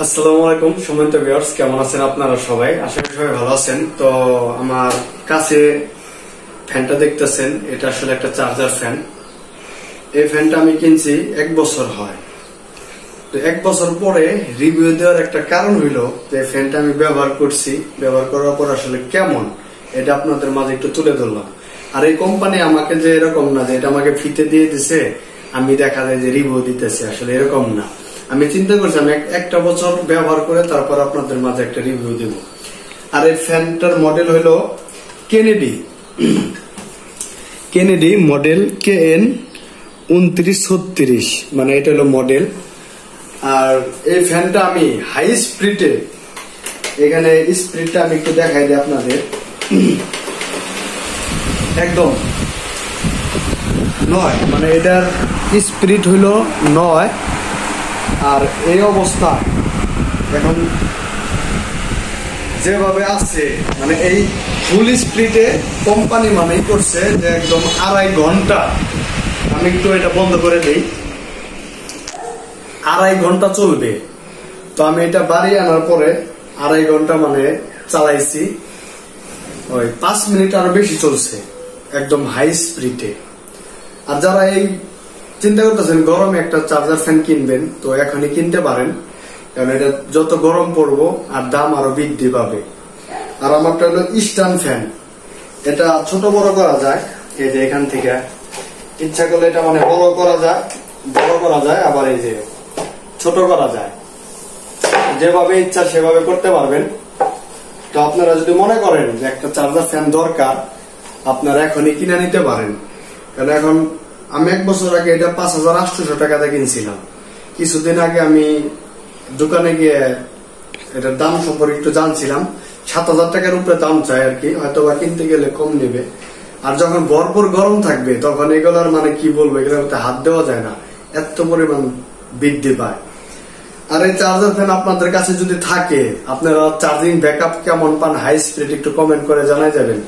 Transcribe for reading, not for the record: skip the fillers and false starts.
আসসালামু আলাইকুম সম্মানিত ভিউয়ার্স, কেমন আছেন আপনারা সবাই? আশা করি সবাই ভালো আছেন। তো আমার কাছে ফ্যানটা দেখতেছেন, এটা আসলে একটা চার্জার ফ্যান। এই ফ্যানটা আমি কিনছি 1 বছর হয়। তো 1 বছর পরে রিভিউ দেওয়ার একটা কারণ হইলো যে ফ্যানটা আমি ব্যবহার করছি, ব্যবহার করার পর আসলে কেমন এটা আপনাদের মাঝে একটু তুলে ধরলাম। আর এই কোম্পানি আমাকে যে এরকম না যে এটা আমাকে ফ্রিতে দিয়ে দিছে, আমি দেখা যায় যে রিভিউ দিতেছি, আসলে এরকম না। আমি চিন্তা করছি আমি একটা বছর ব্যবহার করে তারপর আপনাদের মাঝে একটা রিভিউ দেব। আর এই ফ্যানটার মডেল হলো কেনেডি মডেল KN 2936, মানে এটা হলো মডেল। আর এই ফ্যানটা আমি হাই স্পিডে, এখানে স্পিডটা আমি একটু দেখাই দিই আপনাদের। একদম 9, মানে এটার স্পিড হইলো 9। আর এই অবস্থা এখন যেভাবে আছে, মানে এই ফুল স্পিডে কোম্পানি মানেই করছে যে একদম 2.5 ঘন্টা। আমি একটু এটা বন্ধ করে দেই, 2.5 ঘন্টা চলবে। তো আমি এটা বাড়ি আনার পরে 2.5 ঘন্টা মানে চালাইছি, ওই 5 মিনিট আরো বেশি চলছে একদম হাই স্পিডে। আর যারা এই চিন্তা করতেছেন গরমে একটা চার্জার ফ্যান কিনবেন, তো এখনই কিনতে পারেন, কারণ এটা যত গরম পড়বো আর দাম আরো বৃদ্ধি পাবে। আর আমারটা হলো স্ট্যান্ড ফ্যান, এটা ছোট বড় করা যায়। এই যে এখান থেকে ইচ্ছা করলে এটা মানে বড় করা যায়, আবার এই যে ছোট করা যায়, যেভাবে ইচ্ছা সেভাবে করতে পারবেন। তো আপনারা যদি মনে করেন যে একটা চার্জার ফ্যান দরকার, আপনারা এখনই কিনে নিতে পারেন। কারণ এখন আমি 1 বছর আগে এটা 5800 টাকাতে কিনছিলাম। কিছুদিন আগে আমি দোকানে গিয়ে এটার দাম সম্পর্কে একটু জানছিলাম, 7000 টাকার উপরে দাম চাই আর কি, হয়তো বা কিনতে গেলে কম নেবে। আর যখন ভরপুর গরম থাকবে তখন এগুলোর মানে কি বলবো, এগুলোর মধ্যে হাত দেওয়া যায় না, এত পরিমাণ বৃদ্ধি পায়। আর এই চার্জার ফ্যান আপনাদের কাছে যদি থাকে, আপনারা চার্জিং ব্যাকআপ কেমন পান, হাই স্পিড, একটু কমেন্ট করে জানাই যাবেন।